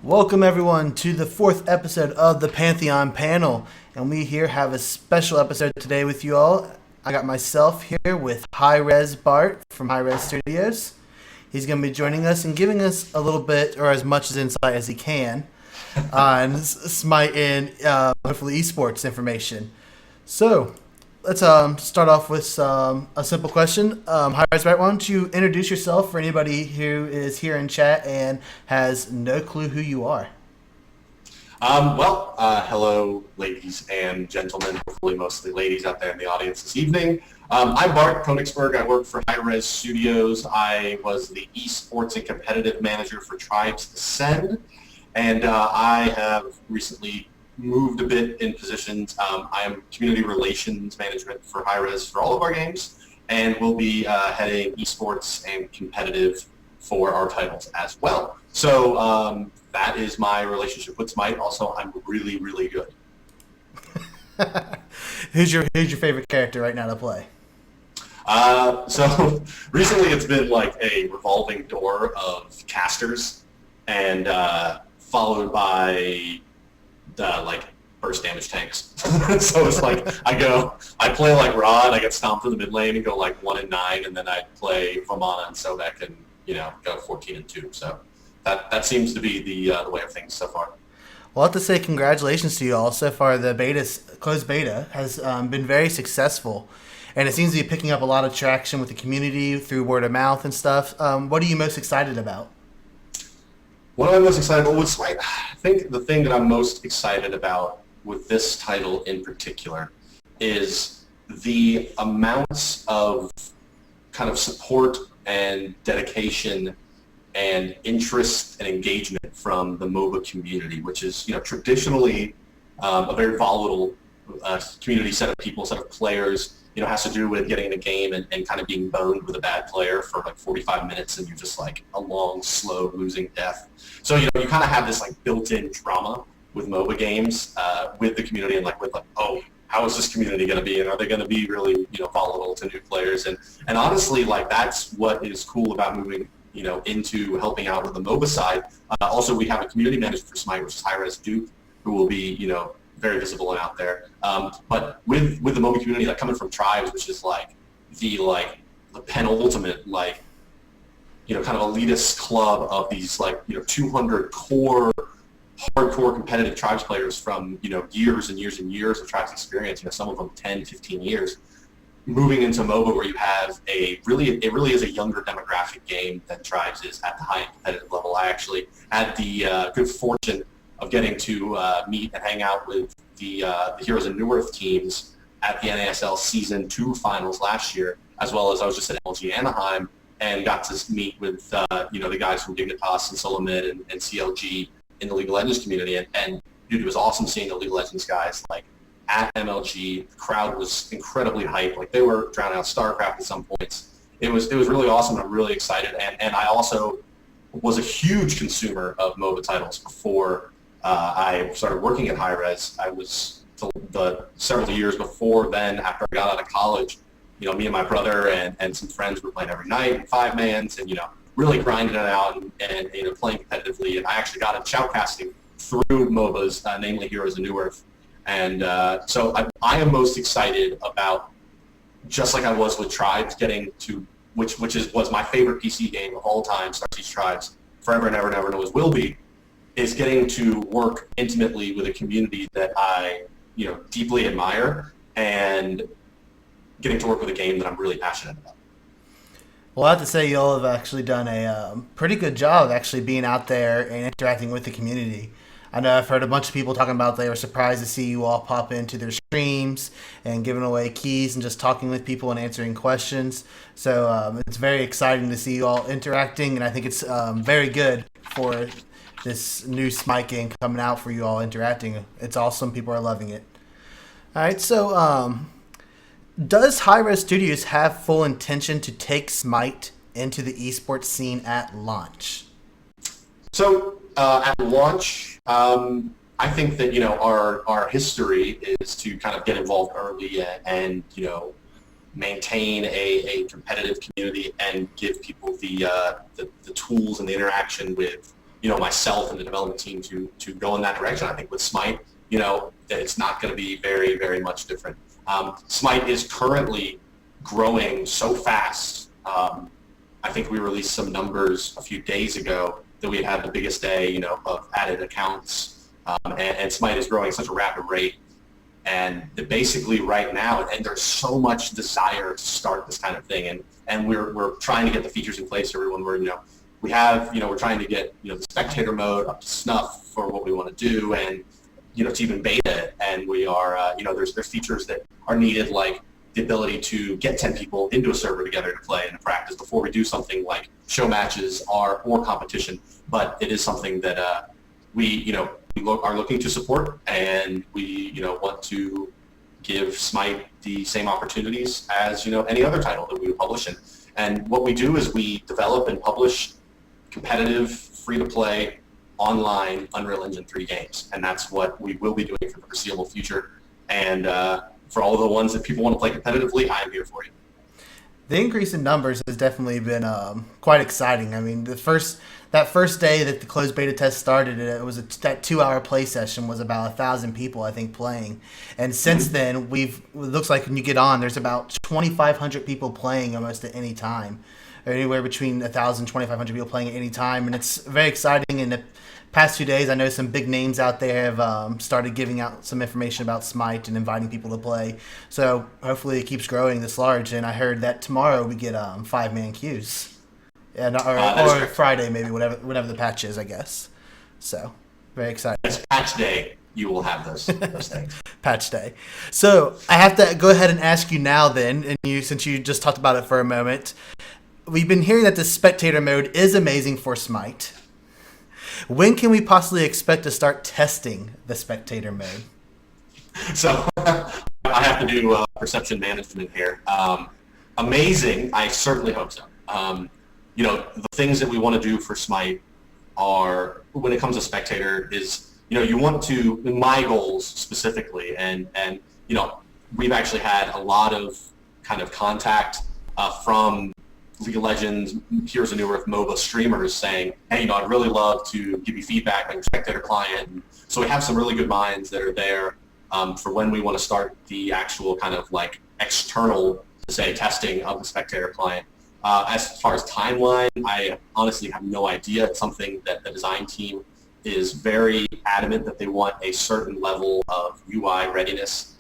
Welcome everyone to the fourth episode of the Pantheon Panel, and we here have a special episode today with you all. I got myself here with Hi-Rez Bart from HiRez Studios. He's going to be joining us and giving us a little bit, or as much as insight as he can, on Smite and hopefully eSports information. So, let's start off with a simple question. HiRez Bart, why don't you introduce yourself for anybody who is here in chat and has no clue who you are? Hello, ladies and gentlemen, hopefully mostly ladies out there in the audience this evening. I'm Bart Koenigsberg. I work for HiRez Studios. I was the eSports and competitive manager for Tribes Ascend, and I have recently moved a bit in positions. I am community relations management for HiRez for all of our games, and will be heading eSports and competitive for our titles as well. So that is my relationship with Smite. Also, I'm really, really good. Who's your favorite character right now to play? So recently it's been like a revolving door of casters, and followed by burst damage tanks. So it's like I play like Rod, I get stomped in the mid lane and go like 1-9, and then I play Vamana and Sobek and go 14-2. So that seems to be the way of things so far. Well, I have to say congratulations to you all. So far, the closed beta has been very successful, and it seems to be picking up a lot of traction with the community through word of mouth and stuff. What are you most excited about? What am I most excited about with Smite? I think the thing that I'm most excited about with this title in particular is the amounts of kind of support and dedication and interest and engagement from the MOBA community, which is traditionally a very volatile community, set of people, set of players. Has to do with getting in a game and kind of being boned with a bad player for like 45 minutes, and you're just like a long, slow losing death. So you kind of have this like built-in drama with MOBA games with the community, and oh, how is this community going to be, and are they going to be really volatile to new players? And honestly, like that's what is cool about moving into helping out with the MOBA side. Also, we have a community manager for Smite, which is HiRez Duke, who will be very visible and out there. But with the MOBA community, like coming from Tribes, which is like the penultimate kind of elitist club of these 200 core hardcore competitive Tribes players from years and years and years of Tribes experience. Some of them 10, 15 years. Moving into MOBA, where you have it really is a younger demographic game than Tribes is at the high competitive level. I actually had the good fortune of getting to meet and hang out with the Heroes of Newerth teams at the NASL Season 2 finals last year, as well as I was just at LG Anaheim and got to meet with the guys from Dignitas and Solomid and CLG in the League of Legends community. And dude, it was awesome seeing the League of Legends guys at MLG. The crowd was incredibly hyped. Like they were drowning out StarCraft at some points. It was really awesome. I'm really excited. And I also was a huge consumer of MOBA titles before I started working at HiRez. I was the several years before then, after I got out of college, me and my brother and some friends were playing every night in 5-mans and, really grinding it out and playing competitively. And I actually got into shoutcasting through MOBAs, namely Heroes of Newerth. And so I am most excited about, just like I was with Tribes, getting to, which was my favorite PC game of all time, Star Siege Tribes, forever and ever and ever, and always will be, is getting to work intimately with a community that I, deeply admire, and getting to work with a game that I'm really passionate about. Well, I have to say you all have actually done a pretty good job of actually being out there and interacting with the community. I know I've heard a bunch of people talking about they were surprised to see you all pop into their streams and giving away keys and just talking with people and answering questions. So it's very exciting to see you all interacting, and I think it's very good for this new Smite game coming out for you all interacting. It's awesome. People are loving it. All right, so does HiRez Studios have full intention to take Smite into the esports scene at launch? So at launch, I think that our history is to kind of get involved early and maintain a competitive community and give people the tools and the interaction with myself and the development team to go in that direction. I think with Smite, it's not going to be very, very much different. Smite is currently growing so fast. I think we released some numbers a few days ago that we had the biggest day, of added accounts, and Smite is growing at such a rapid rate. And basically right now, and there's so much desire to start this kind of thing, and we're trying to get the features in place. Everyone, we're trying to get the spectator mode up to snuff for what we want to do, and to even beta it. And we are there's features that are needed, like the ability to get 10 people into a server together to play and to practice before we do something like show matches or competition. But it is something that we are looking to support, and we want to give Smite the same opportunities as any other title that we would publish in. And what we do is we develop and publish competitive, free-to-play, online Unreal Engine 3 games, and that's what we will be doing for the foreseeable future. And for all of the ones that people want to play competitively, I am here for you. The increase in numbers has definitely been quite exciting. I mean, that first day that the closed beta test started, that 2-hour play session was about 1,000 people, I think, playing. And since then, it looks like when you get on, there's about 2,500 people playing almost at any time, or anywhere between 1,000 and 2,500 people playing at any time. And it's very exciting. In the past few days, I know some big names out there have started giving out some information about Smite and inviting people to play. So hopefully it keeps growing this large. And I heard that tomorrow we get 5-man queues. And, or Friday, maybe, whatever the patch is, I guess. So, very exciting. It's patch day. You will have those things. Patch day. So, I have to go ahead and ask you now then, and since you just talked about it for a moment, we've been hearing that the spectator mode is amazing for Smite. When can we possibly expect to start testing the spectator mode? So, I have to do perception management here. Amazing. I certainly hope so. The things that we want to do for Smite are, when it comes to spectator, is, you want to, my goals specifically, and we've actually had a lot of kind of contact from League of Legends, Heroes of New Earth MOBA streamers saying, hey, I'd really love to give you feedback on your Spectator Client. And so we have some really good minds that are there for when we want to start the actual kind of like external, testing of the Spectator Client. As far as timeline, I honestly have no idea. It's something that the design team is very adamant that they want a certain level of UI readiness,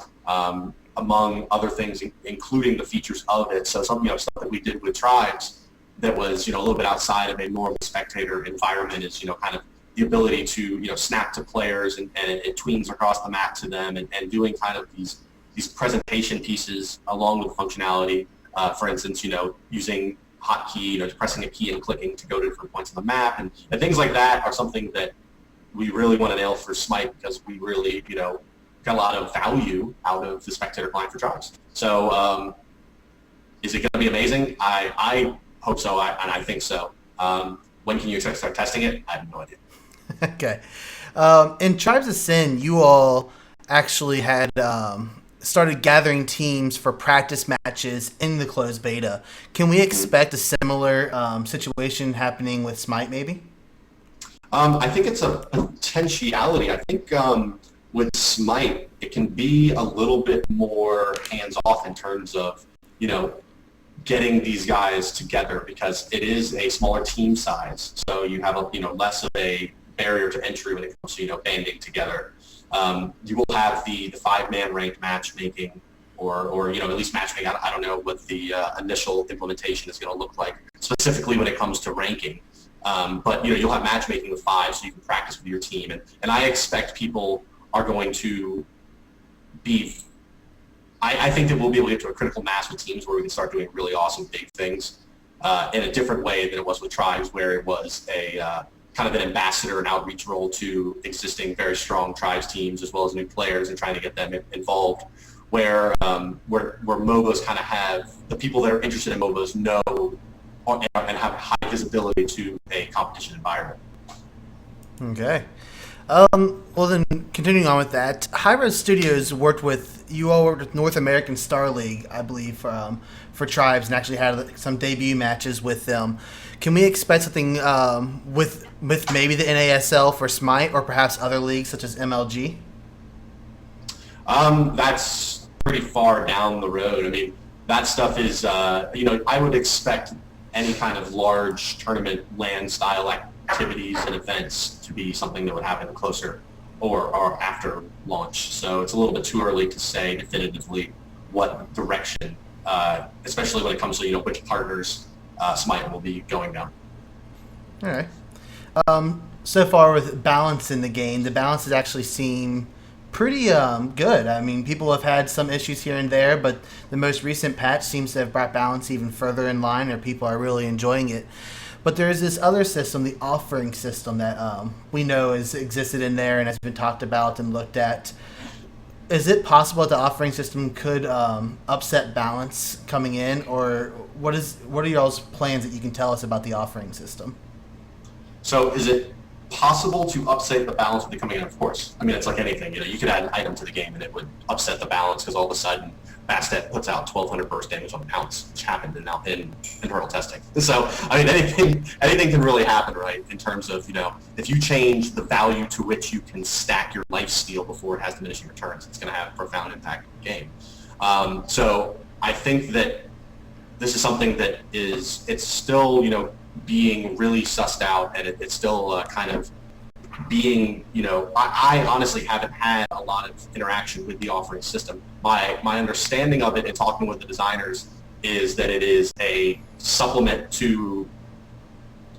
among other things, including the features of it. So stuff that we did with Tribes that was a little bit outside of a normal spectator environment is kind of the ability to snap to players and it tweens across the map to them, and doing kind of these presentation pieces along with functionality. For instance, using hotkey, pressing a key and clicking to go to different points on the map, and things like that are something that we really want to nail for Smite, because we really, got a lot of value out of the Spectator Client for Tribes. So, is it going to be amazing? I hope so, and I think so. When can you expect to start testing it? I have no idea. Okay. In Tribes of Sin, you all actually had started gathering teams for practice matches in the closed beta. Can we expect a similar situation happening with Smite, maybe? I think it's a potentiality. I think with Smite, it can be a little bit more hands-off in terms of, getting these guys together, because it is a smaller team size. So you have less of a barrier to entry when it comes to banding together. You will have the 5-man ranked matchmaking, or at least matchmaking. I don't know what the initial implementation is going to look like specifically when it comes to ranking. But you'll have matchmaking with 5, so you can practice with your team, and I expect people are going to be. I think that we'll be able to get to a critical mass with teams where we can start doing really awesome big things in a different way than it was with Tribes, where it was a kind of an ambassador and outreach role to existing very strong Tribes teams as well as new players and trying to get them involved. Where MOBAs kind of have the people that are interested in MOBAs know and have high visibility to a competition environment. Okay. Well, then, continuing on with that, HiRez Studios worked with North American Star League, I believe, for Tribes, and actually had some debut matches with them. Can we expect something with maybe the NASL for Smite or perhaps other leagues such as MLG? That's pretty far down the road. I mean, that stuff is, I would expect any kind of large tournament land style activities and events to be something that would happen closer or after launch. So it's a little bit too early to say definitively what direction, especially when it comes to, which partners Smite will be going down. All right. So far with balance in the game, the balances actually seem pretty good. I mean, people have had some issues here and there, but the most recent patch seems to have brought balance even further in line, or people are really enjoying it. But there is this other system, the offering system, that we know has existed in there and has been talked about and looked at. Is it possible that the offering system could upset balance coming in, or what are y'all's plans that you can tell us about the offering system? So is it possible to upset the balance with it coming in? Of course. I mean, it's like anything. You could add an item to the game and it would upset the balance because all of a sudden Bastet puts out 1,200 burst damage on the pounce, which happened in internal testing. So, I mean, anything can really happen, right? In terms of, if you change the value to which you can stack your life steal before it has diminishing returns, it's going to have a profound impact on the game. So I think that this is something that it's still, being really sussed out, and it's still kind of being, I honestly haven't had a lot of interaction with the offering system. My understanding of it and talking with the designers is that it is a supplement to,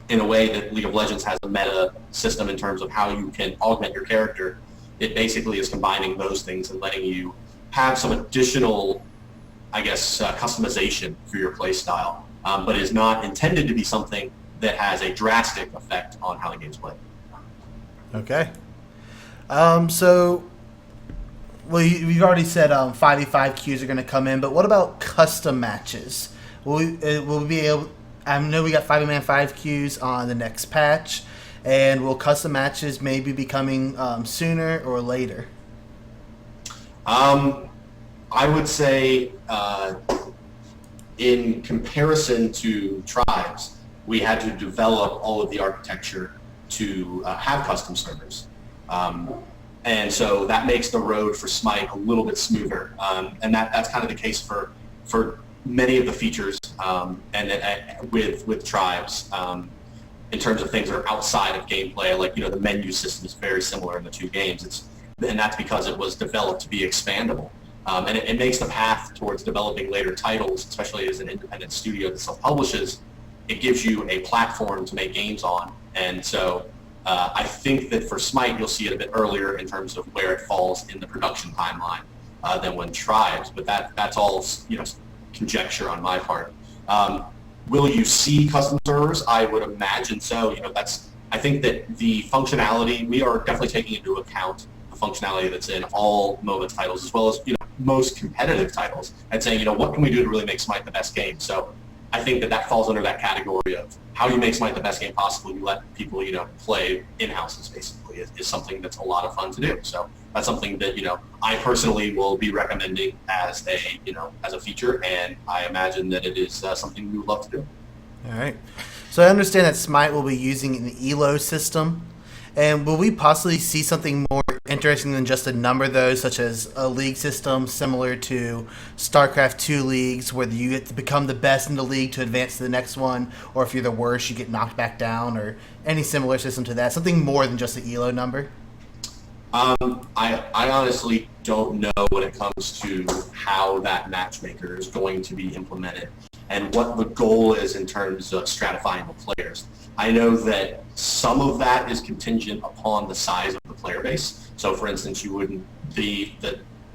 in a way that League of Legends has a meta system in terms of how you can augment your character. It basically is combining those things and letting you have some additional, I guess, customization for your play style, but is not intended to be something that has a drastic effect on how the game's played. Okay. You've already said 5v5 queues are going to come in, but what about custom matches? Will we be able? I know we got 5v5 queues on the next patch, and will custom matches maybe be coming sooner or later? I would say, in comparison to Tribes, we had to develop all of the architecture to have custom servers. And so that makes the road for Smite a little bit smoother. And that's kind of the case for many of the features with Tribes in terms of things that are outside of gameplay. Like, the menu system is very similar in the two games. And that's because it was developed to be expandable. And it makes the path towards developing later titles, especially as an independent studio that self-publishes, it gives you a platform to make games on. And so I think that for Smite, you'll see it a bit earlier in terms of where it falls in the production timeline than when Tribes, but that's all conjecture on my part. Will you see custom servers? I would imagine so. I think that the functionality, we are definitely taking into account the functionality that's in all MOBA titles as well as most competitive titles, and saying, what can we do to really make Smite the best game? So I think that falls under that category of how you make Smite the best game possible. You let people, play in-houses, basically, is something that's a lot of fun to do. So that's something that, I personally will be recommending as a feature, and I imagine that it is something we would love to do. All right. So I understand that Smite will be using an ELO system. And will we possibly see something more interesting than just a number, though, such as a league system similar to StarCraft 2 leagues, where you get to become the best in the league to advance to the next one, or if you're the worst, you get knocked back down, or any similar system to that? Something more than just the ELO number? I honestly don't know when it comes to how that matchmaker is going to be implemented and what the goal is in terms of stratifying the players. I know that some of that is contingent upon the size of the player base. So, for instance, the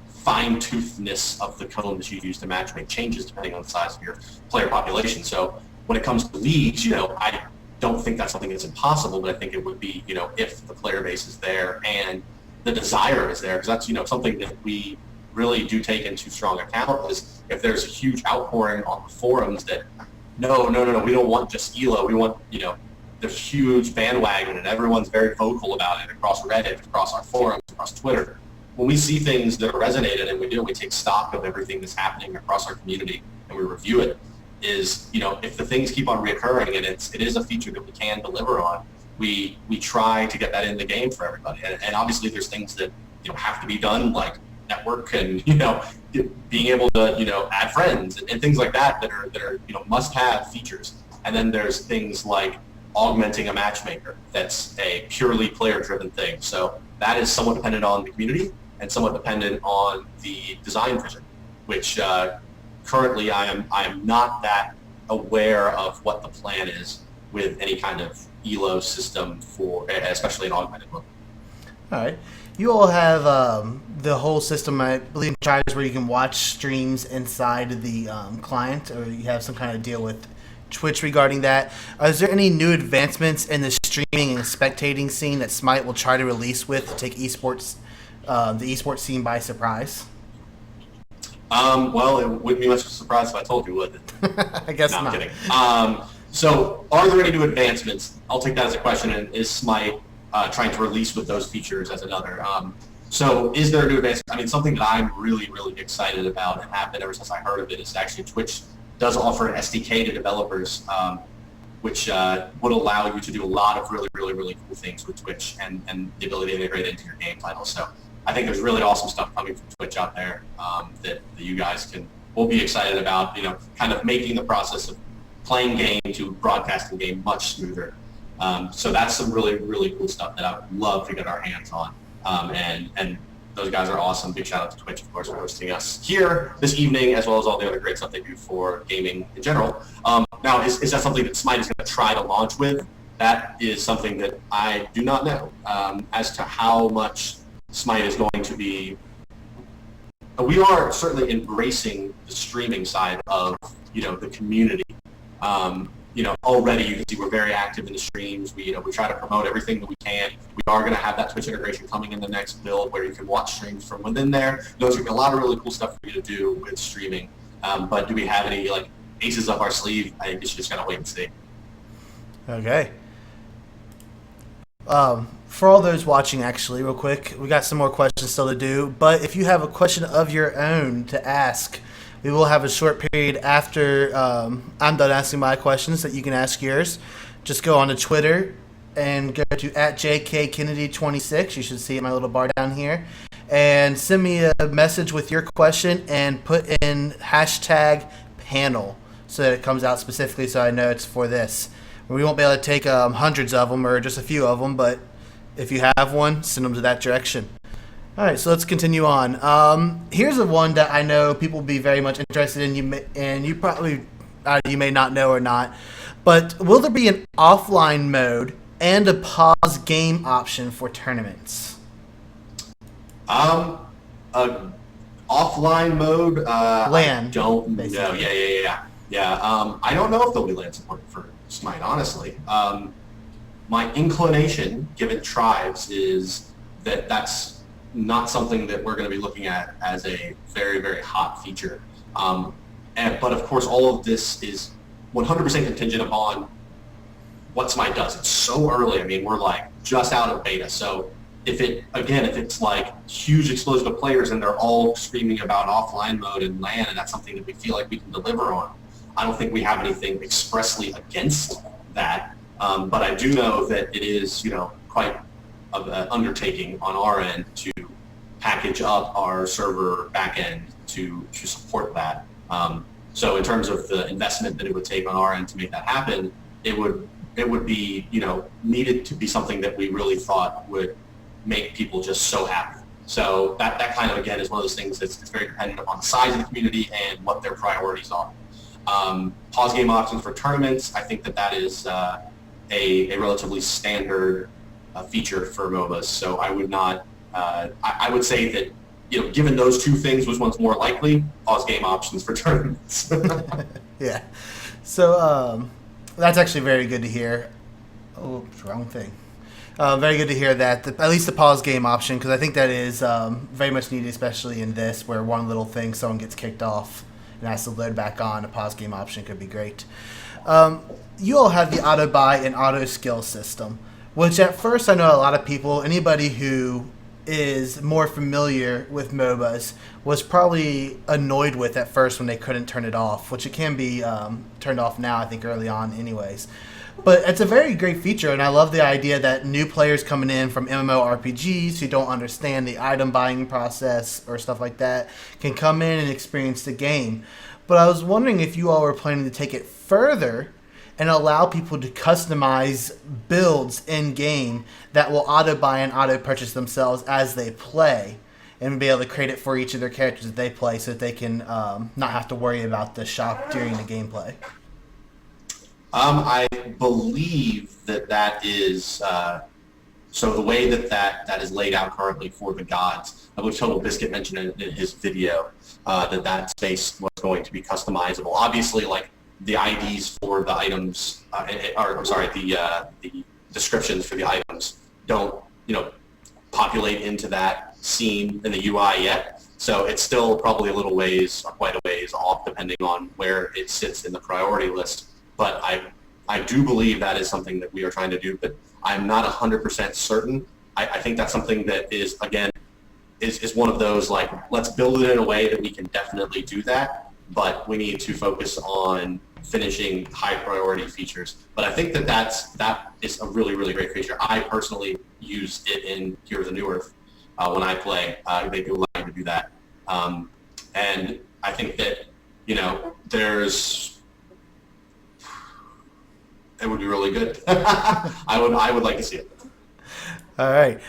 fine-toothedness of the cone that you use to matchmake changes depending on the size of your player population. So, when it comes to leagues, I don't think that's something that's impossible, but I think it would be, if the player base is there and the desire is there, because that's, something that we really do take into strong account is if there's a huge outpouring on the forums that, no, we don't want just ELO, we want, there's huge bandwagon and everyone's very vocal about it across Reddit, across our forums, across Twitter. When we see things that are resonated and we take stock of everything that's happening across our community and we review it, is, if the things keep on reoccurring and it is a feature that we can deliver on, we try to get that in the game for everybody. And obviously there's things that, have to be done, like network and, being able to, add friends and things like that are must-have features. And then there's things like augmenting a matchmaker. That's a purely player-driven thing. So that is somewhat dependent on the community and somewhat dependent on the design vision, which currently I am not that aware of what the plan is with any kind of ELO system for, especially an augmented one. All right. You all have the whole system, I believe, in HiRez, where you can watch streams inside the client, or you have some kind of deal with Twitch regarding that. Is there any new advancements in the streaming and spectating scene that Smite will try to release with to take esports, the esports scene by surprise? Well, it wouldn't be much of a surprise if I told you, would it? I guess no, not. I'm kidding. So, are there any new advancements? I'll take that as a question. And is Smite trying to release with those features as another? So, is there a new advancement? I mean, something that I'm really, really excited about and have been ever since I heard of it is actually Twitch does offer an SDK to developers, which would allow you to do a lot of really, really, really cool things with Twitch and the ability to integrate it into your game titles. So, I think there's really awesome stuff coming from Twitch out there that you guys will be excited about, kind of making the process of playing game to broadcasting game much smoother. So that's some really, really cool stuff that I would love to get our hands on. And those guys are awesome. Big shout out to Twitch, of course, for hosting us here this evening, as well as all the other great stuff they do for gaming in general. Now, is that something that Smite is going to try to launch with? That is something that I do not know as to how much Smite is going to be. We are certainly embracing the streaming side of the community. Already you can see we're very active in the streams. We try to promote everything that we can. We are going to have that Twitch integration coming in the next build where you can watch streams from within there. There's going to be a lot of really cool stuff for you to do with streaming. But do we have any aces up our sleeve? I think you should just kind of wait and see. Okay. For all those watching, actually, real quick, we got some more questions still to do. But if you have a question of your own to ask, we will have a short period after I'm done asking my questions that you can ask yours. Just go on to Twitter and go to @JKKennedy26. You should see my little bar down here. And send me a message with your question and put in #panel so that it comes out specifically so I know it's for this. We won't be able to take hundreds of them or just a few of them, but if you have one, send them to that direction. All right, so let's continue on. Here's a one that I know people will be very much interested in, and you probably you may not know or not, but will there be an offline mode and a pause game option for tournaments? A offline mode. LAN. I don't basically. know. Yeah. I don't know if there'll be LAN support for Smite, honestly. My inclination, given tribes, is that that's not something that we're going to be looking at as a very, very hot feature. But of course, all of this is 100% contingent upon what Smite does. It's so early. I mean, we're just out of beta. So if it's huge explosion of players and they're all screaming about offline mode and LAN, and that's something that we feel like we can deliver on, I don't think we have anything expressly against that. But I do know that it is, quite an undertaking on our end to package up our server backend to support that. So in terms of the investment that it would take on our end to make that happen, it would be, needed to be something that we really thought would make people just so happy. So that kind of, again, is one of those things that's very dependent upon the size of the community and what their priorities are. Pause game options for tournaments, I think that is a relatively standard feature for MOBAs. So I would not, I would say that, given those two things, which one's more likely? Pause game options for tournaments. Yeah. So that's actually very good to hear. Oh, wrong thing. Very good to hear that, at least the pause game option, because I think that is very much needed, especially in this, where one little thing, someone gets kicked off and has to load back on. A pause game option could be great. You all have the Autobuy and auto skill system, which at first I know a lot of people, anybody who is more familiar with MOBAs was probably annoyed with at first when they couldn't turn it off, which it can be turned off now, I think, early on anyways. But it's a very great feature, and I love the idea that new players coming in from MMORPGs who don't understand the item buying process or stuff like that can come in and experience the game. But I was wondering if you all were planning to take it further and allow people to customize builds in-game that will auto-buy and auto-purchase themselves as they play, and be able to create it for each of their characters that they play so that they can not have to worry about the shop during the gameplay. I believe that is so the way that is laid out currently for the gods. I believe Total Biscuit mentioned in his video that space was going to be customizable. Obviously, like the IDs for the items, the descriptions for the items don't populate into that scene in the UI yet. So it's still probably a little ways, or quite a ways off, depending on where it sits in the priority list. But I do believe that is something that we are trying to do, but I'm not 100% certain. I think that's something that is, again, is one of those, like, let's build it in a way that we can definitely do that, but we need to focus on finishing high priority features. But I think that is a really, really great feature. I personally use it in Heroes of New Earth when I play. They do allow you to do that. And I think that, it would be really good. I would like to see it. All right.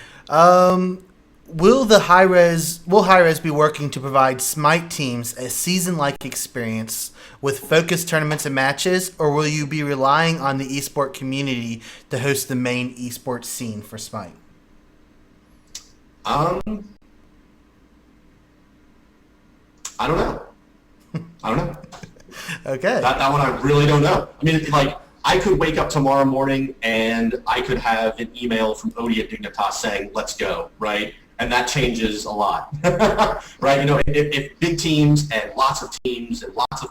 Will HiRez be working to provide Smite teams a season-like experience with focused tournaments and matches, or will you be relying on the eSport community to host the main eSports scene for Smite? I don't know. Okay. That one I really don't know. I mean, like, I could wake up tomorrow morning and I could have an email from Odie at Dignitas saying, let's go, right? And that changes a lot, right? If big teams and lots of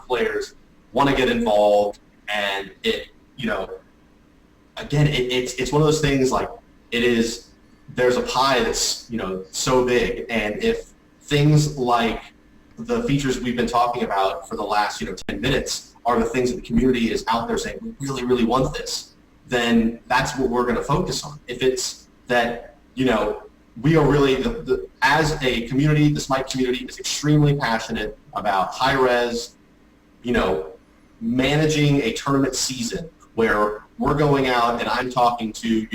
players want to get involved, and it's one of those things, like, there's a pie that's, so big, and if things like the features we've been talking about for the last, 10 minutes are the things that the community is out there saying, we really, really want this, then that's what we're going to focus on. If it's that, we are really, as a community, the Smite community is extremely passionate about HiRez, managing a tournament season where we're going out and I'm talking to,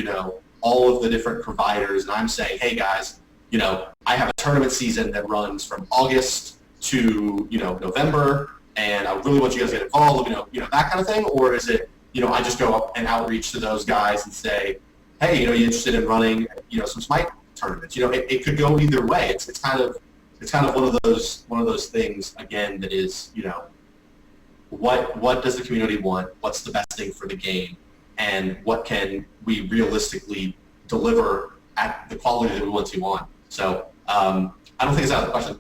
all of the different providers, and I'm saying, hey guys, I have a tournament season that runs from August to, November, and I really want you guys to get involved, that kind of thing? Or is it, I just go up and outreach to those guys and say, hey, you interested in running, some Smite tournaments? It could go either way. It's kind of one of those things, again, that is, what does the community want? What's the best thing for the game? And what can we realistically deliver at the quality that we want to on? So I don't think it's out of the question.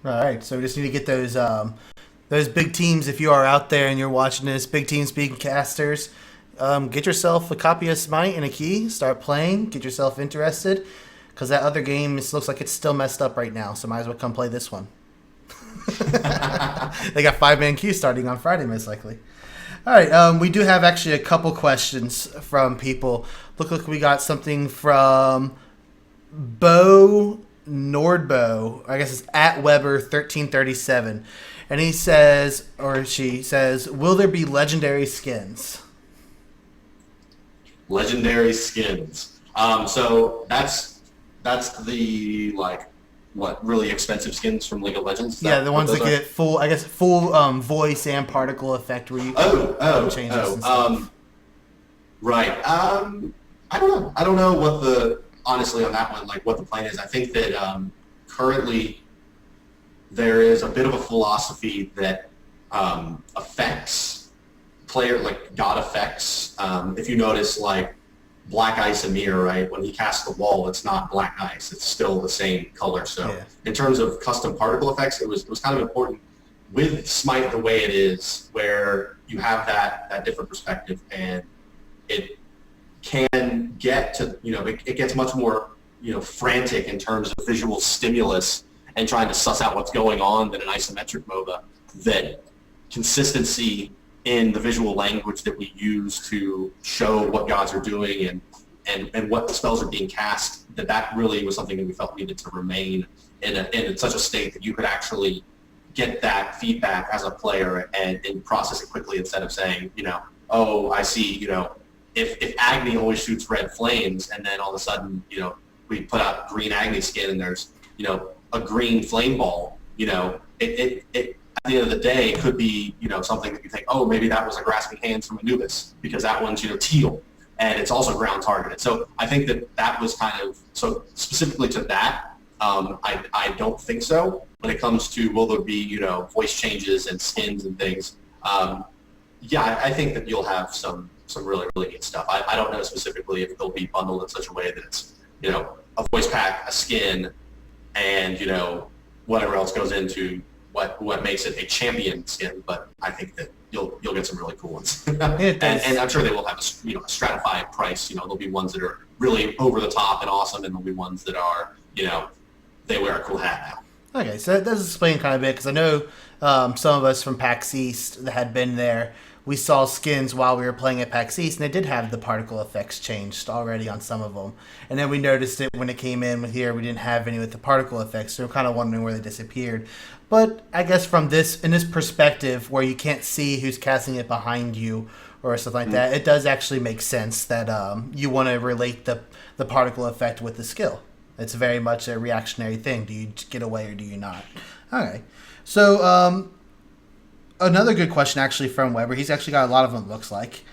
All right, so we just need to get those big teams. If you are out there and you're watching this, big team speedcasters, get yourself a copy of Smite and a key. Start playing. Get yourself interested, because that other game looks like it's still messed up right now. So might as well come play this one. They got 5-man queue starting on Friday, most likely. All right, we do have actually a couple questions from people. Look like we got something from Bo Nordbo, I guess it's at Weber1337, and he says, or she says, will there be legendary skins? Legendary skins. So that's the, like, what, really expensive skins from League of Legends? Yeah, the ones that get full voice and particle effect where you changes and stuff. Right. I don't know what the, honestly, on that one, like, what the plan is. I think that currently there is a bit of a philosophy that affects player, like god effects. If you notice, like, Black Ice Amir, right, when he casts the wall, it's not black ice, it's still the same color. So yeah. In terms of custom particle effects, it was kind of important with Smite the way it is, where you have that different perspective, and it can get to, it gets much more frantic in terms of visual stimulus and trying to suss out what's going on than an isometric MOBA. That consistency in the visual language that we use to show what gods are doing and what the spells are being cast, that really was something that we felt needed to remain in such a state that you could actually get that feedback as a player and process it quickly instead of saying, oh, I see, if Agni always shoots red flames and then all of a sudden, we put out green Agni skin and there's, a green flame ball, it at the end of the day could be, something that you think, oh, maybe that was a grasping hands from Anubis because that one's, teal and it's also ground targeted. So I think that was kind of, so specifically to that, I don't think so. When it comes to will there be, voice changes and skins and things, I think that you'll have some really, really neat stuff. I don't know specifically if they'll be bundled in such a way that it's, a voice pack, a skin, and, whatever else goes into what makes it a champion skin, but I think that you'll get some really cool ones. and I'm sure they will have a stratified price. There'll be ones that are really over the top and awesome, and there'll be ones that are, they wear a cool hat now. Okay, so that does explain kind of a bit, because I know some of us from PAX East that had been there, we saw skins while we were playing at PAX East, and they did have the particle effects changed already on some of them. And then we noticed it when it came in with here, we didn't have any with the particle effects, so we're kind of wondering where they disappeared. But I guess in this perspective, where you can't see who's casting it behind you or something like that, it does actually make sense that you want to relate the particle effect with the skill. It's very much a reactionary thing. Do you get away or do you not? All right. So another good question actually from Weber. He's actually got a lot of them, looks like.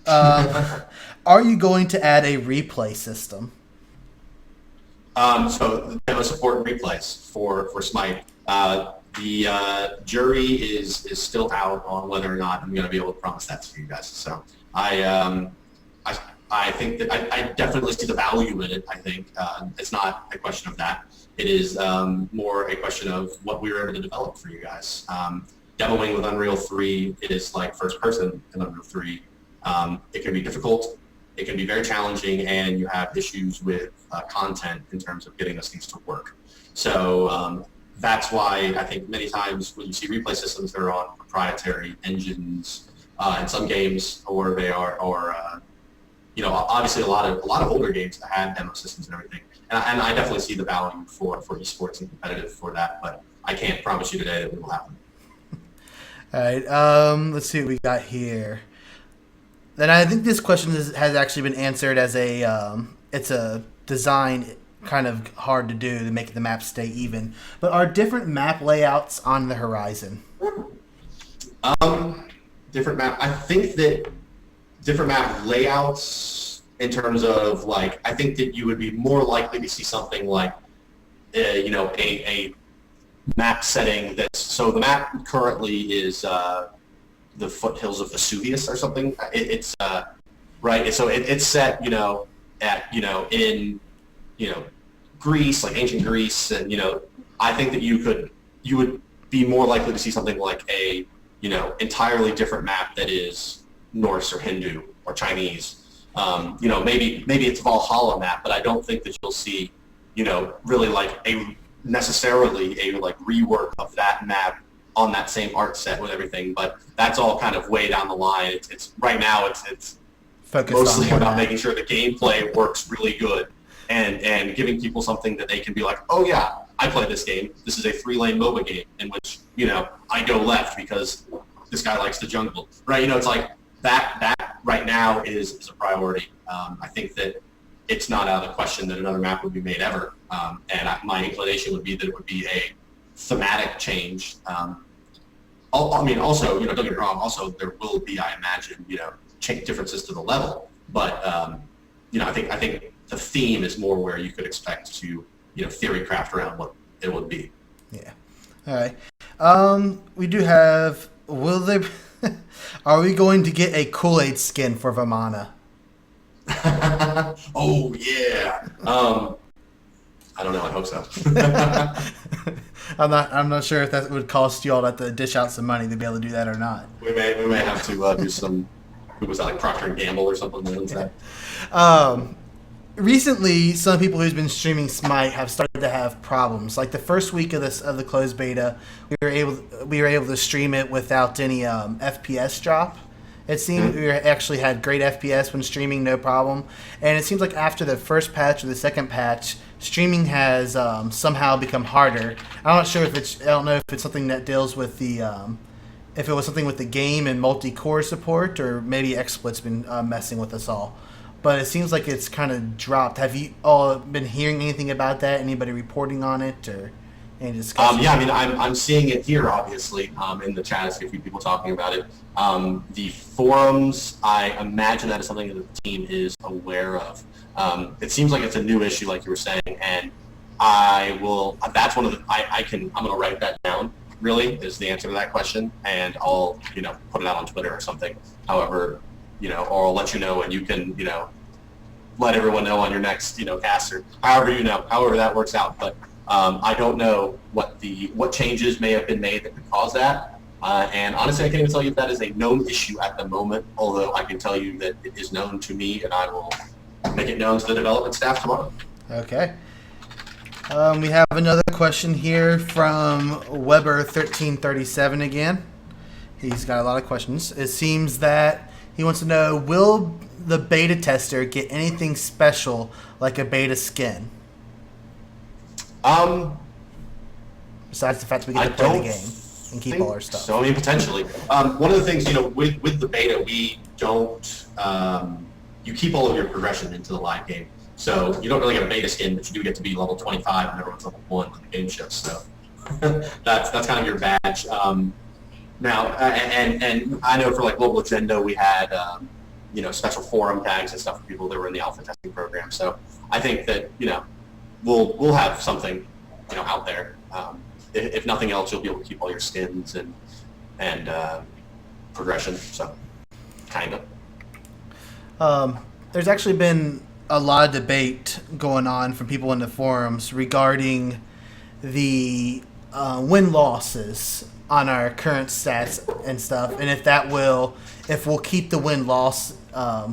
Are you going to add a replay system? So demo support replays for Smite. The jury is still out on whether or not I'm going to be able to promise that to you guys. So I think that I definitely see the value in it. I think it's not a question of that. It is more a question of what we were able to develop for you guys. Demoing with Unreal 3 is like first person in Unreal 3. It can be difficult, it can be very challenging, and you have issues with content in terms of getting those things to work. So that's why I think many times when you see replay systems that are on proprietary engines in some games, or they are, or obviously a lot of older games that had demo systems and everything. And I definitely see the value for esports and competitive for that, but I can't promise you today that it will happen. All right, let's see what we got here. Then I think this question has actually been answered as it's a design kind of hard to do to make the map stay even. But are different map layouts on the horizon? Different map. I think that different map layouts in terms of I think that you would be more likely to see something like, a map setting that's, so the map currently is the foothills of Vesuvius or something. It's right. So it's set, at in Greece, like ancient Greece, and I think that you would be more likely to see something like a entirely different map that is Norse or Hindu or Chinese. Maybe it's Valhalla map, but I don't think that you'll see really necessarily a rework of that map on that same art set with everything. But that's all kind of way down the line. It's right now it's mostly about making sure the gameplay works really good and giving people something that they can be like, oh yeah, I play this game. This is a 3-lane MOBA game in which I go left because this guy likes the jungle, right? It's like that right now is a priority. I think that it's not out of the question that another map would be made ever, and my inclination would be that it would be a thematic change. Also, don't get me wrong. Also, there will be, I imagine, differences to the level, but I think the theme is more where you could expect to, theory craft around what it would be. Yeah. All right. We do have. Will there? Are we going to get a Kool-Aid skin for Vamana? Oh yeah. I don't know. I hope so. I'm not sure if that would cost you all to have to dish out some money to be able to do that or not. We may have to do some. Who was that, like Procter and Gamble or something like that? recently, some people who's been streaming Smite have started to have problems. Like the first week of the closed beta, we were able to stream it without any FPS drop. It seemed we actually had great FPS when streaming, no problem. And it seems like after the first patch or the second patch, streaming has somehow become harder. I'm not sure if I don't know if it's something that deals with the if it was something with the game and multi-core support, or maybe XSplit's been messing with us all. But it seems like it's kind of dropped. Have you all been hearing anything about that? Anybody reporting on it, or any discussion? Yeah, I mean, I'm seeing it here, obviously, in the chat. I see a few people talking about it. The forums, I imagine that is something that the team is aware of. It seems like it's a new issue, like you were saying, and that's one of the, I'm going to write that down, really, is the answer to that question, and I'll, put it out on Twitter or something. However, or I'll let you know, and you can, let everyone know on your next, cast, or however that works out. But I don't know what changes may have been made that could cause that. And honestly, I can't even tell you if that is a known issue at the moment, although I can tell you that it is known to me, and I will make it known to the development staff tomorrow. Okay. We have another question here from Weber1337 again. He's got a lot of questions. It seems that he wants to know, will the beta tester get anything special like a beta skin? Besides the fact that we get to play the game and keep all our stuff. So, I mean, potentially. One of the things, with the beta, we don't, you keep all of your progression into the live game. So you don't really get a beta skin, but you do get to be level 25 and everyone's level 1 when the game ships. So that's kind of your badge. Now, and I know for like Global Agenda, we had, special forum tags and stuff for people that were in the alpha testing program. So I think that, we'll have something, out there. If nothing else, you'll be able to keep all your skins and progression. So, kind of. There's actually been a lot of debate going on from people in the forums regarding the win-losses on our current stats and stuff, and if we'll keep the win-loss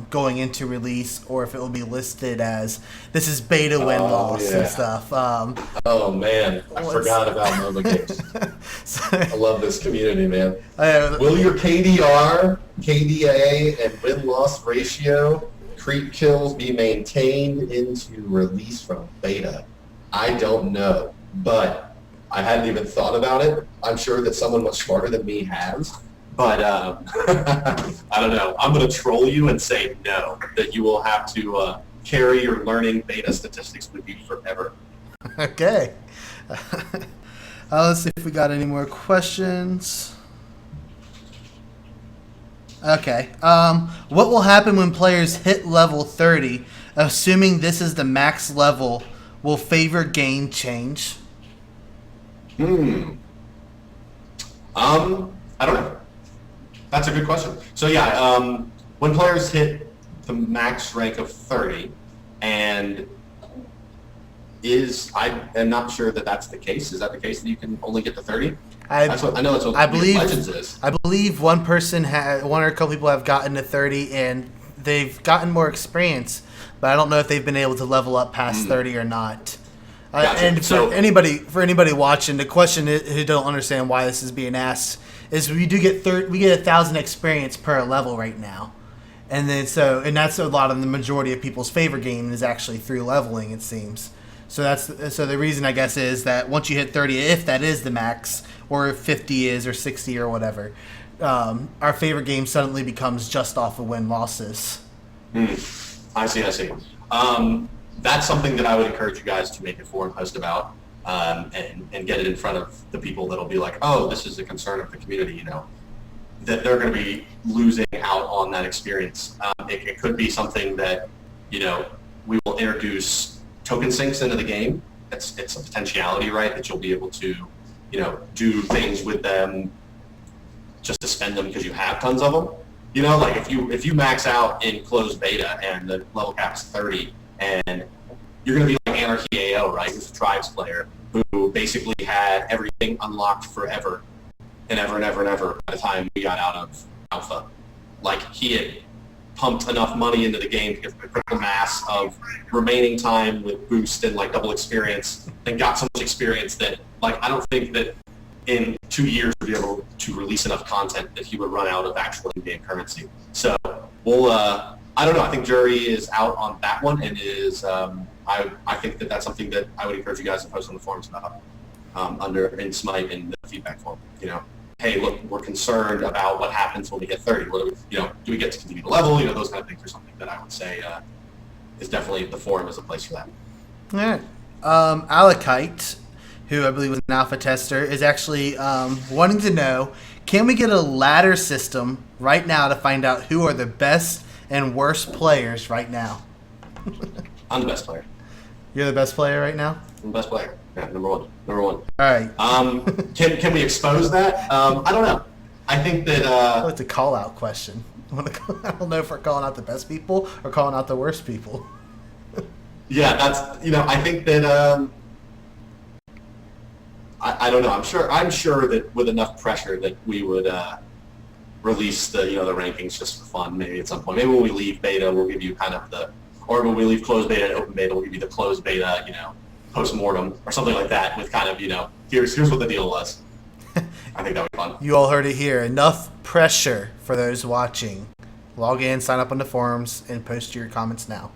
going into release, or if it will be listed as this is beta win-loss and stuff. Oh man, I forgot about MOBA games. I love this community, man. Will your KDR, KDA, and win-loss ratio creep kills be maintained into release from beta? I don't know, but I hadn't even thought about it. I'm sure that someone much smarter than me has, but I don't know. I'm going to troll you and say no, that you will have to carry your learning beta statistics with you forever. Okay. Let's see if we got any more questions. Okay. What will happen when players hit level 30? Assuming this is the max level, will favor game change? I don't know. That's a good question. So yeah, when players hit the max rank of 30, and I am not sure that that's the case. Is that the case that you can only get to 30? I know that's what Legends is. I believe one or a couple people have gotten to 30, and they've gotten more experience, but I don't know if they've been able to level up past 30 or not. Gotcha. And for anybody watching, the question who don't understand why this is being asked is we get 1,000 experience per level right now, and that's a lot of the majority of people's favorite game is actually through leveling, it seems. So the reason I guess is that once you hit 30, if that is the max, or if 50 is, or 60 or whatever, our favorite game suddenly becomes just off of win losses. I see. That's something that I would encourage you guys to make a forum post about, and get it in front of the people that'll be like, oh, this is a concern of the community, that they're going to be losing out on that experience. It could be something that, we will introduce token sinks into the game. It's a potentiality, right, that you'll be able to, do things with them just to spend them because you have tons of them. Like if you max out in closed beta and the level cap is 30, and you're going to be like Anarchy AO, right, who's a Tribes player who basically had everything unlocked forever and ever by the time we got out of alpha. Like he had pumped enough money into the game to get the critical mass of remaining time with boost and like double experience, and got so much experience that like I don't think that in 2 years we'll be able to release enough content that he would run out of actual in-game currency. So we'll I don't know. I think jury is out on that one, and is I think that that's something that I would encourage you guys to post on the forums about under in Smite in the feedback form. You know, hey, look, we're concerned about what happens when we hit 30. What do we, you know, do we get to continue to level? You know, those kind of things are something that I would say is definitely the forum is a place for that. All right. Alakite, who I believe was an alpha tester, is actually wanting to know, can we get a ladder system right now to find out who are the best and worst players right now? I'm the best player. You're the best player right now? I'm the best player. Yeah, number one. All right. Can we expose that? I don't know. I think that... It's a call-out question. I don't know if we're calling out the best people or calling out the worst people. Yeah, that's... You know, I think that... I don't know. I'm sure that with enough pressure that we would release the the rankings just for fun. Maybe at some point. Maybe when we leave beta, we'll give you kind of the, or when we leave closed beta and open beta, we'll give you the closed beta, post-mortem or something like that. With kind of here's what the deal was. I think that would be fun. You all heard it here. Enough pressure for those watching. Log in, sign up on the forums, and post your comments now.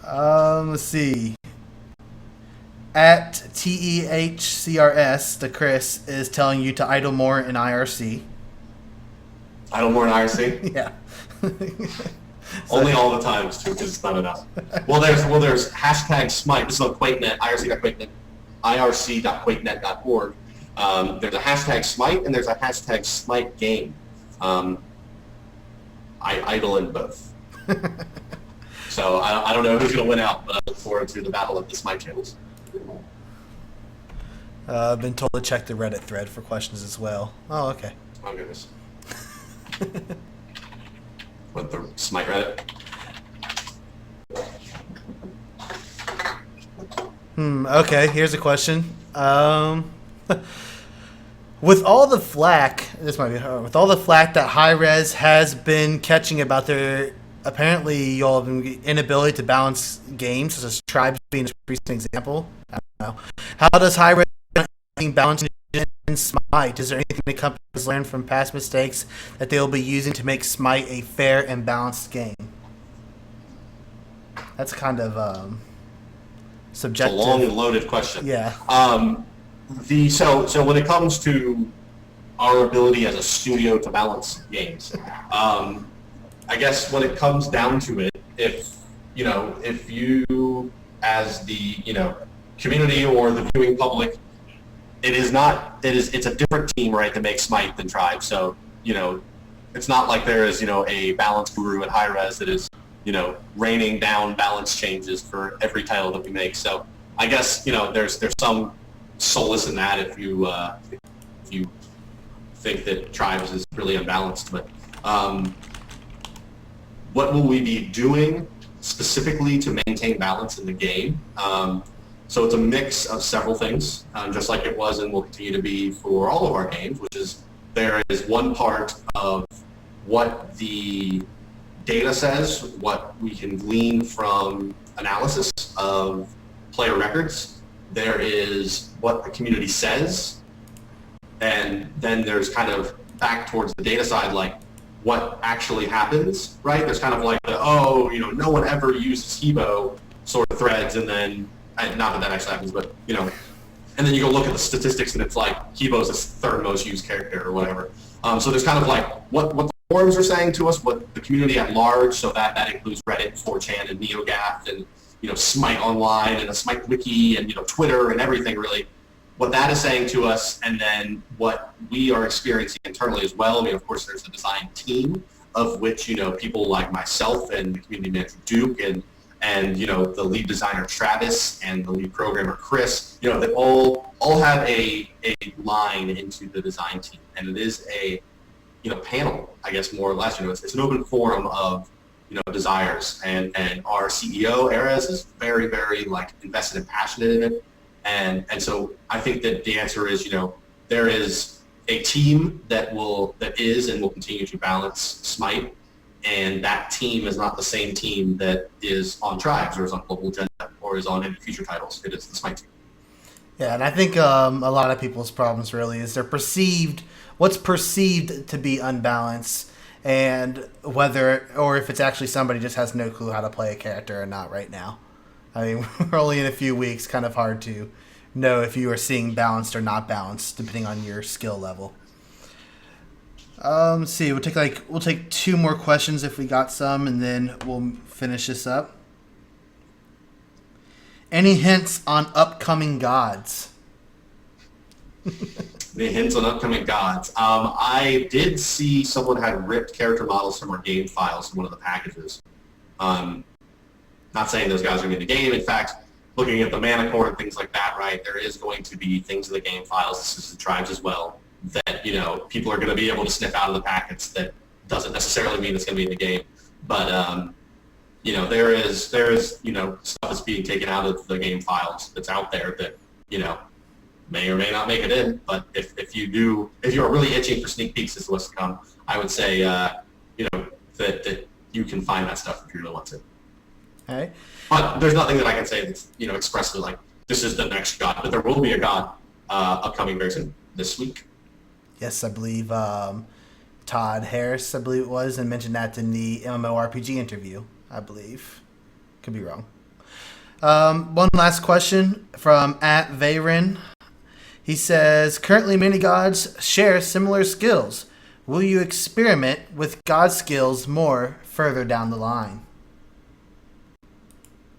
Let's see. At TEHCRS, the Chris is telling you to idle more in IRC. Idle more in IRC? Yeah. Only all the times, too, because it's not enough. Well, there's hashtag Smite. This is on QuakeNet, irc.quakenet.org. There's a hashtag Smite, and there's a hashtag Smite game. I idle in both. So I don't know who's going to win out, but I look forward to the battle of the Smite channels. I've been told to check the Reddit thread for questions as well. Oh, okay. Oh, goodness. What, the Smite Reddit? Okay, here's a question. With all the flack, this might be hard, with all the flack that HiRez has been catching about their, apparently y'all have been inability to balance games, such as Tribes being a recent example. I don't know. How does HiRez balance in Smite? Is there anything the company has learned from past mistakes that they will be using to make Smite a fair and balanced game? That's kind of subjective. It's a long and loaded question. Yeah. So when it comes to our ability as a studio to balance games, I guess when it comes down to it, if you as the community or the viewing public, it's a different team, right, that makes Smite than Tribe. So it's not like there is a balance guru at HiRez that is raining down balance changes for every title that we make. So I guess there's some solace in that if you think that Tribes is really unbalanced. But what will we be doing specifically to maintain balance in the game? So it's a mix of several things, just like it was and will continue to be for all of our games, which is there is one part of what the data says, what we can glean from analysis of player records. There is what the community says, and then there's kind of back towards the data side, like what actually happens, right? There's kind of like no one ever uses Hebo sort of threads, and then not that actually happens, but and then you go look at the statistics, and it's like Hebo's the third most used character or whatever. So there's kind of like what the forums are saying to us, what the community at large, so that includes Reddit, 4chan, and NeoGAF, and Smite Online, and a Smite Wiki, and Twitter, and everything really. What that is saying to us, and then what we are experiencing internally as well. I mean, of course, there's a design team of which people like myself and the community manager Duke and the lead designer Travis and the lead programmer Chris. They all have a line into the design team, and it is a panel, I guess, more or less. It's an open forum of desires, and our CEO HiRez is very, very invested and passionate in it, and so I think that the answer is there is a team that is and will continue to balance Smite, and that team is not the same team that is on Tribes or is on Global Agenda or is on any future titles. It is the Smite team. Yeah, and I think a lot of people's problems really is what's perceived to be unbalanced, and whether or if it's actually somebody just has no clue how to play a character or not right now. I mean, we're only in a few weeks, kind of hard to know if you are seeing balanced or not balanced depending on your skill level. Let's see, we'll take 2 more questions if we got some, and then we'll finish this up. Any hints on upcoming gods? The hints on upcoming gods. I did see someone had ripped character models from our game files from one of the packages. Not saying those guys are going to be in the game. In fact, looking at the mana core and things like that, right, there is going to be things in the game files, this is the Tribes as well, that, people are going to be able to sniff out of the packets that doesn't necessarily mean it's going to be in the game. But, there is stuff that's being taken out of the game files that's out there that, may or may not make it in. But if you're really itching for sneak peeks as to what's to come, I would say, that you can find that stuff if you really want to. All right. But there's nothing that I can say that's, expressly like, this is the next god. But there will be a god upcoming very soon this week. Yes, I believe Todd Harris, I believe it was, and mentioned that in the MMORPG interview, I believe. Could be wrong. One last question from @Veyron. He says, currently many gods share similar skills. Will you experiment with god skills more further down the line?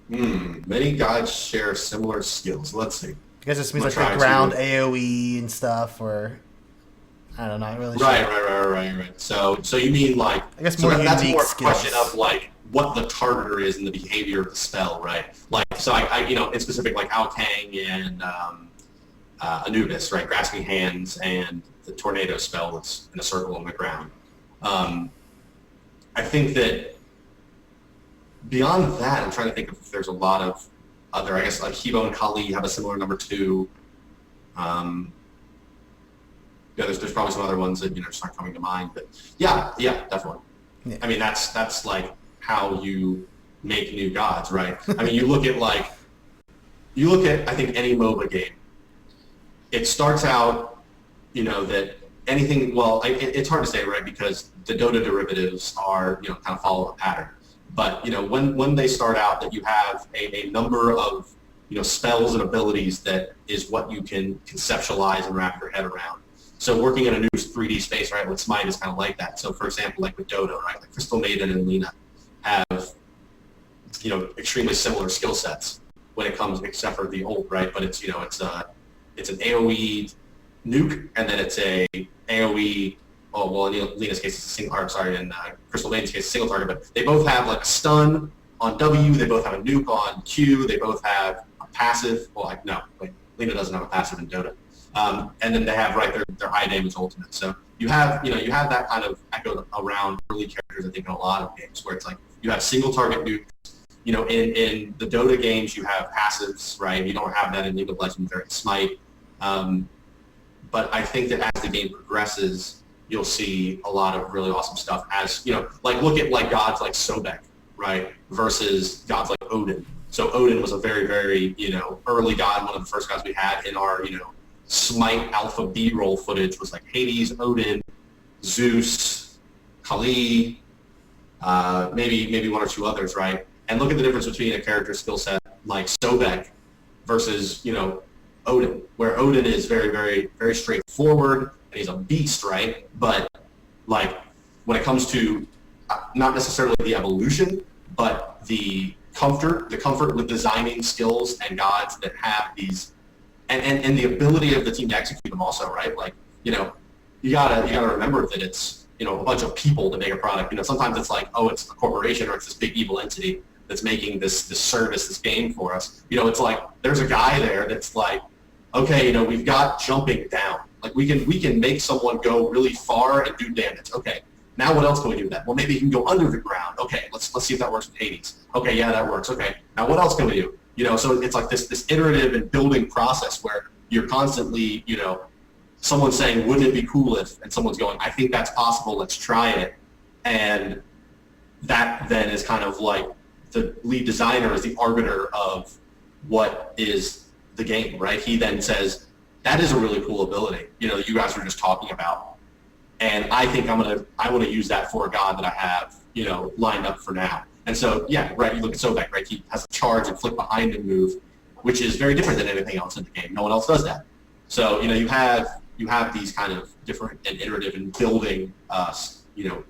Many gods share similar skills. Let's see. I guess this means like the ground AoE and stuff, or I don't know, not really sure. Right. So you mean like, I guess more that's unique more a skills. question of like what the targeter is and the behavior of the spell, right? Like, so I in specific like Alkang and Anubis, right? Grasping Hands and the Tornado spell that's in a circle on the ground. I think that beyond that, I'm trying to think if there's a lot of other, I guess like Hebo and Kali have a similar number 2. There's probably some other ones that just aren't coming to mind, but yeah, definitely. Yeah. I mean, that's like how you make new gods, right? I mean, you look at I think any MOBA game. It starts out, that anything. Well, it's hard to say, right? Because the Dota derivatives are kind of follow a pattern. But when they start out, that you have a number of spells and abilities that is what you can conceptualize and wrap your head around. So working in a new 3D space, right, with Smite is kind of like that. So for example, like with Dota, right, like Crystal Maiden and Lina have extremely similar skill sets when it comes, except for the ult, right? But it's it's an AoE nuke, and then it's a AoE. Oh, well, in Lena's case, it's a single target. Sorry, in Crystal Maiden's case, it's a single target. But they both have like a stun on W. They both have a nuke on Q. They both have a passive. Well, Lena doesn't have a passive in Dota. And then they have their high damage ultimate. So you have that kind of echo around early characters. I think in a lot of games where it's like you have single target nukes. In the Dota games you have passives, right? You don't have that in League of Legends or in Smite. But I think that as the game progresses, you'll see a lot of really awesome stuff. As like look at like gods like Sobek, right, versus gods like Odin. So Odin was a very, very early god, one of the first gods we had in our Smite alpha B-roll footage was like Hades, Odin, Zeus, Kali, maybe one or two others, right? And look at the difference between a character skill set like Sobek versus Odin, where Odin is very, very, very straightforward and he's a beast, right? But like when it comes to not necessarily the evolution, but the comfort with designing skills and gods that have these, and the ability of the team to execute them also, right? Like you gotta remember that it's a bunch of people to make a product. Sometimes it's like, oh, it's a corporation or it's this big evil entity that's making this service, this game for us. It's like there's a guy there that's like, okay, we've got jumping down. Like we can make someone go really far and do damage. Okay, now what else can we do with that? Well, maybe you can go under the ground. Okay, let's see if that works with Hades. Okay, yeah, that works. Okay, now what else can we do? So it's like this iterative and building process where you're constantly, someone saying, wouldn't it be cool if, and someone's going, I think that's possible, let's try it. And that then is kind of like the lead designer is the arbiter of what is the game, right? He then says, that is a really cool ability, you guys were just talking about. And I think I want to use that for a god that I have, lined up for now. And so, yeah, right, you look at Sobek, right? He has a charge and flick behind and move, which is very different than anything else in the game. No one else does that. So, you have these kind of different and iterative and building,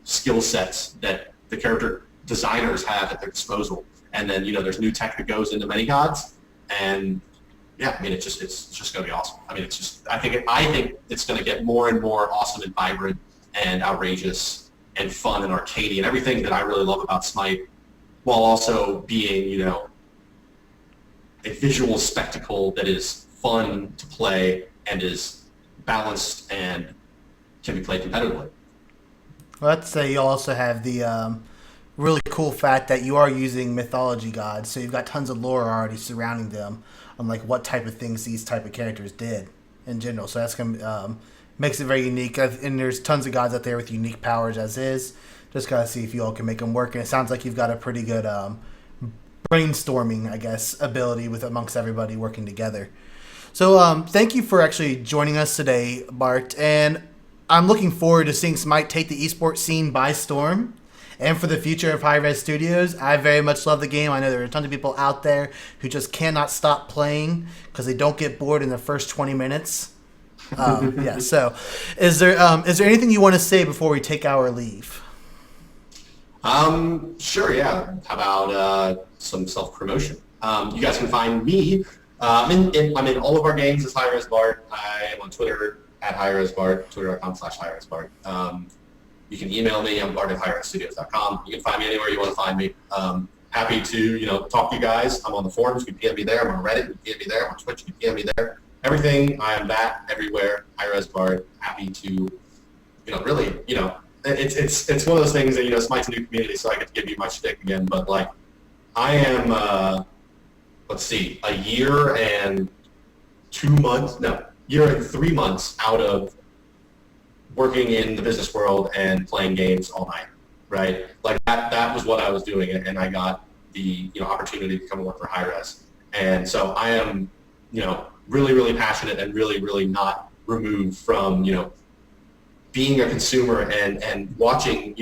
skill sets that the character designers have at their disposal. And then, there's new tech that goes into many gods. And yeah, it's just going to be awesome. I think it's going to get more and more awesome and vibrant and outrageous and fun and arcadey and everything that I really love about Smite, while also being, a visual spectacle that is fun to play and is balanced and can be played competitively. Well, let's say you also have the really cool fact that you are using mythology gods, so you've got tons of lore already surrounding them on like what type of things these type of characters did in general. So that's gonna makes it very unique. And there's tons of gods out there with unique powers as is. Just gotta see if you all can make them work. And it sounds like you've got a pretty good brainstorming, I guess, ability with amongst everybody working together. So thank you for actually joining us today, Bart. And I'm looking forward to seeing Smite take the esports scene by storm. And for the future of HiRez Studios, I very much love the game. I know there are a ton of people out there who just cannot stop playing because they don't get bored in the first 20 minutes. Yeah. So, is there anything you want to say before we take our leave? Sure. Yeah. How about some self-promotion? You guys can find me. I'm in all of our games as HiRezBart. I am on Twitter at HiRezBart, twitter.com/HiRezBart. You can email me. I'm Bart at HiRezStudios.com. You can find me anywhere you want to find me. Happy to talk to you guys. I'm on the forums. You can PM me there. I'm on Reddit. You can PM me there. I'm on Twitch. You can PM me there. Everything. I am that everywhere. HiRezBart. Happy to really it's one of those things that Smite's a new community, so I get to give you my shtick again. But like I am a year and 3 months out of working in the business world and playing games all night, right? Like that was what I was doing, and I got the opportunity to come and work for HiRez. And so I am really, really passionate and really, really not removed from being a consumer and watching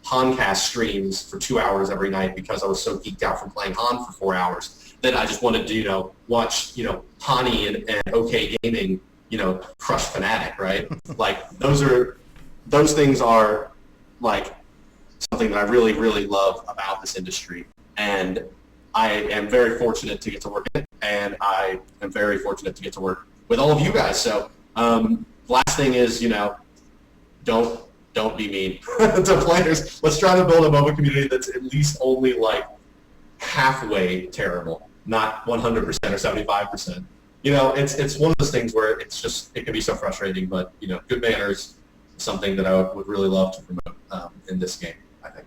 Honcast streams for 2 hours every night because I was so geeked out from playing Hon for 4 hours that I just wanted to watch Hani and OK Gaming crush Fnatic, right? Like those things are like something that I really, really love about this industry. And I am very fortunate to get to work in it, and I am very fortunate to get to work with all of you guys. So last thing is, don't be mean to players. Let's try to build a MOBA community that's at least only like halfway terrible, not 100% or 75%. It's one of those things where it can be so frustrating, but good manners is something that I would really love to promote in this game, I think.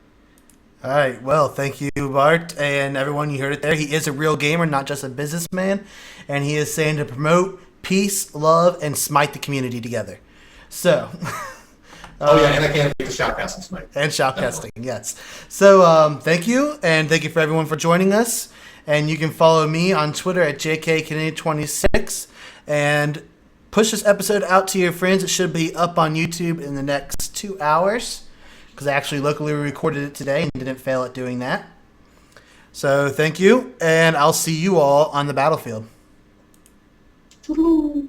All right. Well, thank you, Bart, and everyone. You heard it there. He is a real gamer, not just a businessman, and he is saying to promote peace, love, and smite the community together. So. Oh yeah, and I can't make the shoutcasting Smite. And shoutcasting, yes. So thank you, and thank you for everyone for joining us. And you can follow me on Twitter at JKKennedy26 and push this episode out to your friends. It should be up on YouTube in the next 2 hours because I actually locally recorded it today and didn't fail at doing that. So thank you, and I'll see you all on the battlefield. Toodaloo.